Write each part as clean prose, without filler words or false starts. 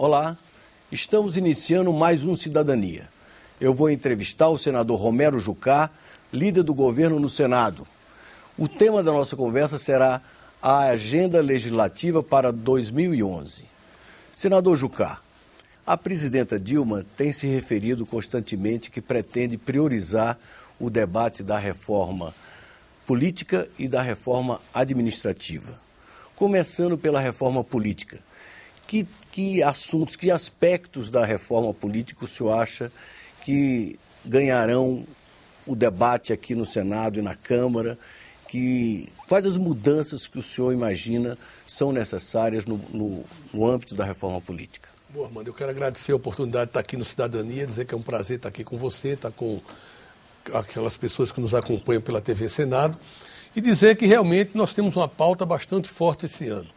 Olá, estamos iniciando mais um Cidadania. Eu vou entrevistar o senador Romero Jucá, líder do governo no Senado. O tema da nossa conversa será a agenda legislativa para 2011. Senador Jucá, a presidenta Dilma tem se referido constantemente que pretende priorizar o debate da reforma política e da reforma administrativa. Começando pela reforma política, que assuntos, que aspectos da reforma política o senhor acha que ganharão o debate aqui no Senado e na Câmara? Quais as mudanças que o senhor imagina são necessárias no âmbito da reforma política? Bom, Armando, eu quero agradecer a oportunidade de estar aqui no Cidadania, dizer que é um prazer estar aqui com você, estar com aquelas pessoas que nos acompanham pela TV Senado, e dizer que realmente nós temos uma pauta bastante forte esse ano.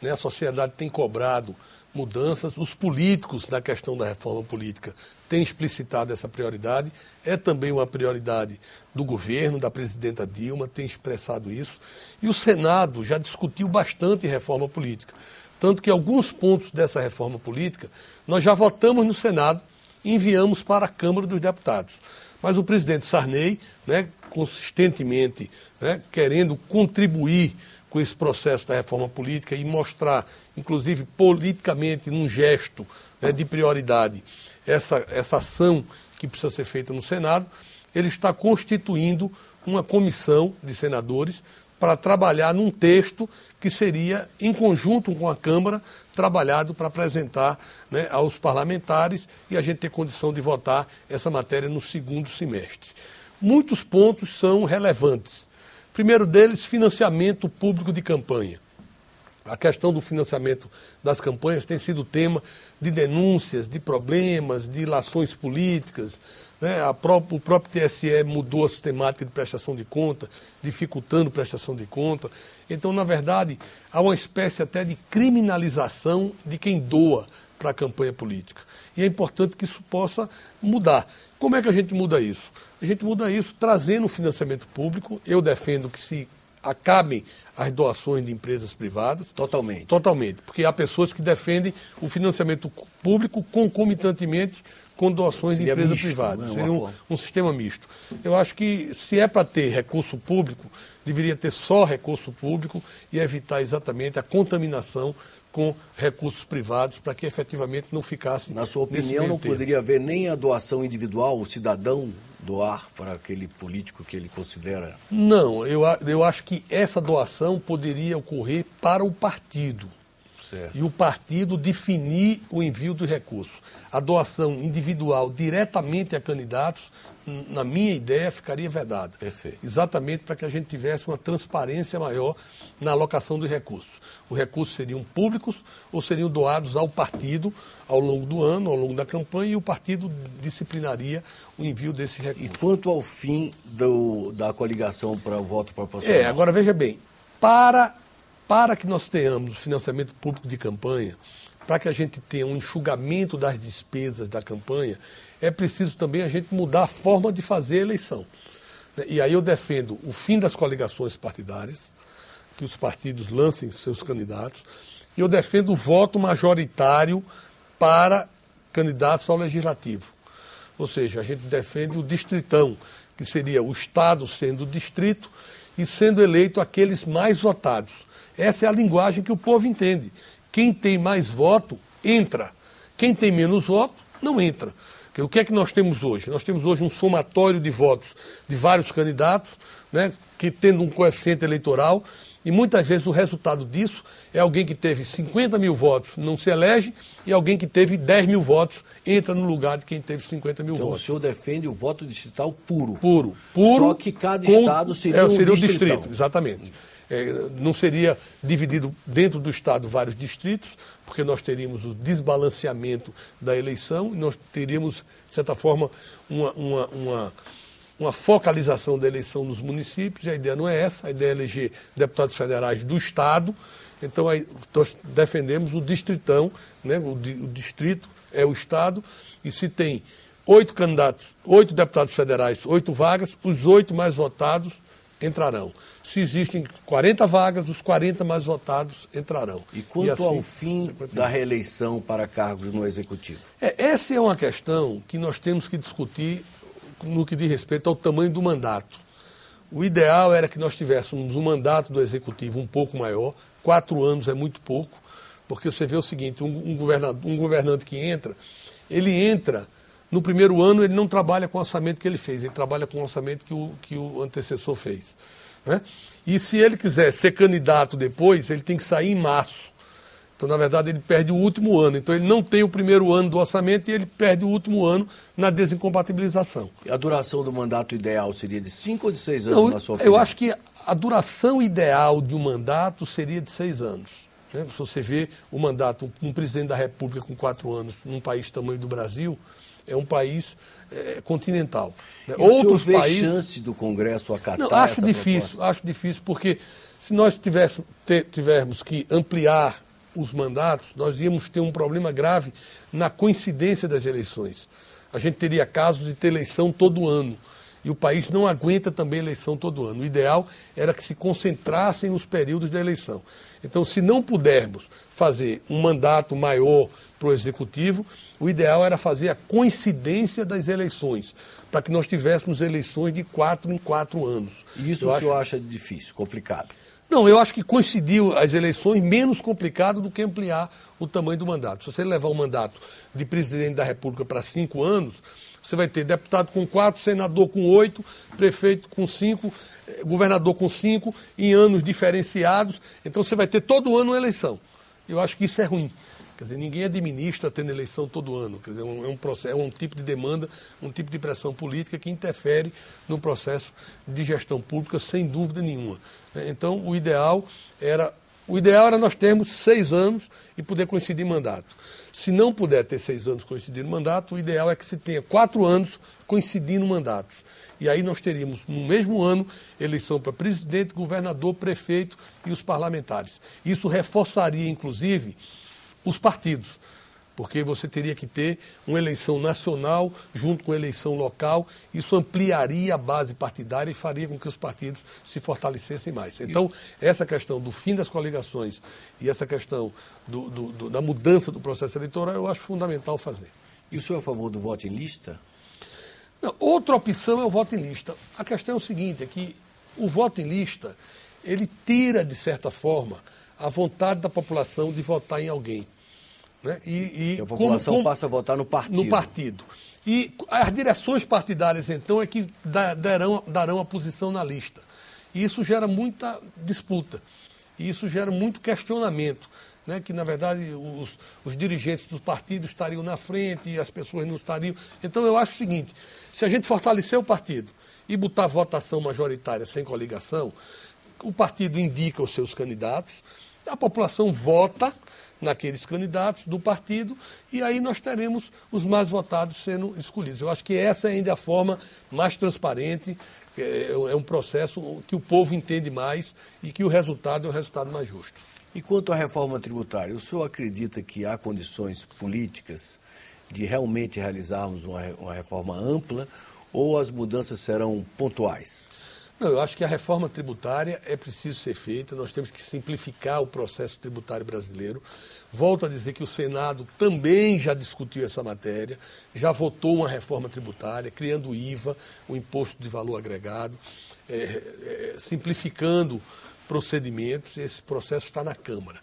A sociedade tem cobrado mudanças, os políticos na questão da reforma política têm explicitado essa prioridade, é também uma prioridade do governo, da presidenta Dilma, tem expressado isso, e o Senado já discutiu bastante reforma política, tanto que alguns pontos dessa reforma política nós já votamos no Senado e enviamos para a Câmara dos Deputados. Mas o presidente Sarney, consistentemente, querendo contribuir com esse processo da reforma política e mostrar, inclusive politicamente, num gesto de prioridade, essa ação que precisa ser feita no Senado, ele está constituindo uma comissão de senadores para trabalhar num texto que seria, em conjunto com a Câmara, trabalhado para apresentar aos parlamentares e a gente ter condição de votar essa matéria no segundo semestre. Muitos pontos são relevantes. Primeiro deles, financiamento público de campanha. A questão do financiamento das campanhas tem sido tema de denúncias, de problemas, de ilações políticas. O próprio TSE mudou a sistemática de prestação de conta, dificultando prestação de conta. Então, na verdade, há uma espécie até de criminalização de quem doa para a campanha política. E é importante que isso possa mudar. Como é que a gente muda isso? A gente muda isso trazendo o financiamento público. Eu defendo que se acabem as doações de empresas privadas. Totalmente. Totalmente, porque há pessoas que defendem o financiamento público concomitantemente com doações de empresas privadas. Seria um sistema misto. Eu acho que se é para ter recurso público, deveria ter só recurso público e evitar exatamente a contaminação com recursos privados para que efetivamente não ficasse. Na sua opinião, não poderia haver nem a doação individual, o cidadão doar para aquele político que ele considera? Não, eu acho que essa doação poderia ocorrer para o partido. Certo. E o partido definir o envio do recurso. A doação individual diretamente a candidatos, na minha ideia, ficaria vedada. Perfeito. Exatamente para que a gente tivesse uma transparência maior na alocação dos recursos. Os recursos seriam públicos ou seriam doados ao partido ao longo do ano, ao longo da campanha, e o partido disciplinaria o envio desses recursos. E quanto ao fim da coligação para o voto proporcional? Agora veja bem, para que nós tenhamos o financiamento público de campanha, para que a gente tenha um enxugamento das despesas da campanha, é preciso também a gente mudar a forma de fazer a eleição. E aí eu defendo o fim das coligações partidárias, que os partidos lancem seus candidatos, e eu defendo o voto majoritário para candidatos ao legislativo. Ou seja, a gente defende o distritão, que seria o Estado sendo o distrito e sendo eleito aqueles mais votados. Essa é a linguagem que o povo entende. Quem tem mais voto, entra. Quem tem menos voto, não entra. O que é que nós temos hoje? Nós temos hoje um somatório de votos de vários candidatos, que tendo um coeficiente eleitoral, e muitas vezes o resultado disso é alguém que teve 50 mil votos não se elege e alguém que teve 10 mil votos entra no lugar de quem teve 50 mil votos. Então o senhor defende o voto distrital puro? Puro. Só que cada estado seria um distrito, exatamente. Não seria dividido dentro do Estado vários distritos, porque nós teríamos o desbalanceamento da eleição e nós teríamos, de certa forma, uma focalização da eleição nos municípios. A ideia não é essa, a ideia é eleger deputados federais do Estado. Então, aí, nós defendemos o distritão, o distrito é o Estado, e se tem 8 candidatos, 8 deputados federais, 8 vagas, os 8 mais votados entrarão. Se existem 40 vagas, os 40 mais votados entrarão. E quanto assim, ao fim da reeleição para cargos no Executivo? Essa é uma questão que nós temos que discutir no que diz respeito ao tamanho do mandato. O ideal era que nós tivéssemos um mandato do Executivo um pouco maior. 4 anos é muito pouco, porque você vê o seguinte, um governante que entra, ele entra, no primeiro ano ele não trabalha com o orçamento que ele fez, ele trabalha com o orçamento que o antecessor fez. Né? E se ele quiser ser candidato depois, ele tem que sair em março. Então, na verdade, ele perde o último ano. Então, ele não tem o primeiro ano do orçamento e ele perde o último ano na desincompatibilização. E a duração do mandato ideal seria de 5 ou de 6 anos, na sua opinião? Eu acho que a duração ideal de um mandato seria de 6 anos. Né? Se você vê o mandato, um presidente da República com 4 anos, num país do tamanho do Brasil, é um país continental. Né? Outros países... chance do Congresso acatar não, acho essa difícil, proposta? Acho difícil, porque se nós tivermos que ampliar os mandatos, nós íamos ter um problema grave na coincidência das eleições. A gente teria casos de ter eleição todo ano. E o país não aguenta também eleição todo ano. O ideal era que se concentrassem os períodos da eleição. Então, se não pudermos fazer um mandato maior para o Executivo, o ideal era fazer a coincidência das eleições, para que nós tivéssemos eleições de 4 em 4 anos. E isso o senhor acha difícil, complicado? Não, eu acho que coincidiu as eleições menos complicado do que ampliar o tamanho do mandato. Se você levar o mandato de presidente da República para 5 anos, você vai ter deputado com 4, senador com 8, prefeito com 5, governador com 5, em anos diferenciados. Então você vai ter todo ano uma eleição. Eu acho que isso é ruim. Quer dizer, ninguém administra tendo eleição todo ano. Quer dizer, é um tipo de demanda, um tipo de pressão política que interfere no processo de gestão pública, sem dúvida nenhuma. Então, o ideal era nós termos 6 anos e poder coincidir mandato. Se não puder ter 6 anos coincidindo mandato, o ideal é que se tenha 4 anos coincidindo mandatos. E aí nós teríamos, no mesmo ano, eleição para presidente, governador, prefeito e os parlamentares. Isso reforçaria, inclusive, os partidos, porque você teria que ter uma eleição nacional junto com a eleição local. Isso ampliaria a base partidária e faria com que os partidos se fortalecessem mais. Então, essa questão do fim das coligações e essa questão da mudança do processo eleitoral, eu acho fundamental fazer. E o senhor é a favor do voto em lista? Não, outra opção é o voto em lista. A questão é o seguinte, é que o voto em lista, ele tira, de certa forma, a vontade da população de votar em alguém. Né? E a população passa a votar no partido. No partido. E as direções partidárias, então, é que darão a posição na lista. E isso gera muita disputa. E isso gera muito questionamento. Né? Que, na verdade, os dirigentes dos partidos estariam na frente e as pessoas não estariam. Então, eu acho o seguinte, se a gente fortalecer o partido e botar votação majoritária sem coligação, o partido indica os seus candidatos, a população vota naqueles candidatos do partido e aí nós teremos os mais votados sendo escolhidos. Eu acho que essa é ainda a forma mais transparente, é um processo que o povo entende mais e que o resultado é o resultado mais justo. E quanto à reforma tributária, o senhor acredita que há condições políticas de realmente realizarmos uma reforma ampla ou as mudanças serão pontuais? Não, eu acho que a reforma tributária é preciso ser feita, nós temos que simplificar o processo tributário brasileiro. Volto a dizer que o Senado também já discutiu essa matéria, já votou uma reforma tributária, criando o IVA, o Imposto de Valor Agregado, simplificando procedimentos, esse processo está na Câmara.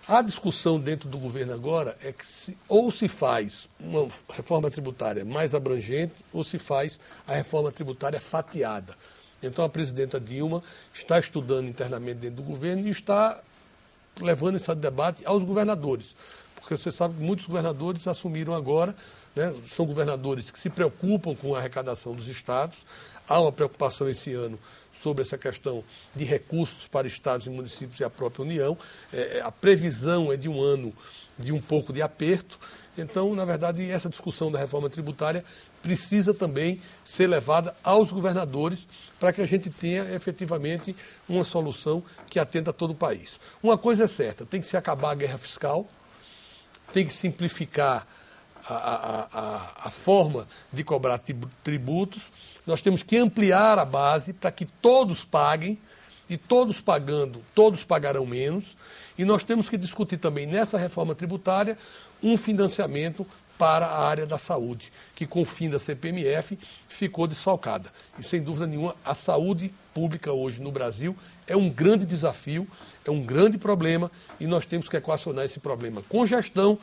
A discussão dentro do governo agora é que ou se faz uma reforma tributária mais abrangente ou se faz a reforma tributária fatiada. Então, a presidenta Dilma está estudando internamente dentro do governo e está levando esse debate aos governadores. Porque você sabe que muitos governadores assumiram agora, né, são governadores que se preocupam com a arrecadação dos estados. Há uma preocupação esse ano sobre essa questão de recursos para estados e municípios e a própria União. A previsão é de um ano de um pouco de aperto. Então, na verdade, essa discussão da reforma tributária precisa também ser levada aos governadores para que a gente tenha efetivamente uma solução que atenda a todo o país. Uma coisa é certa, tem que se acabar a guerra fiscal, tem que simplificar a forma de cobrar tributos, nós temos que ampliar a base para que todos paguem de todos pagando, todos pagarão menos, e nós temos que discutir também nessa reforma tributária um financiamento para a área da saúde, que com o fim da CPMF ficou desfalcada. E sem dúvida nenhuma, a saúde pública hoje no Brasil é um grande desafio, é um grande problema, e nós temos que equacionar esse problema com gestão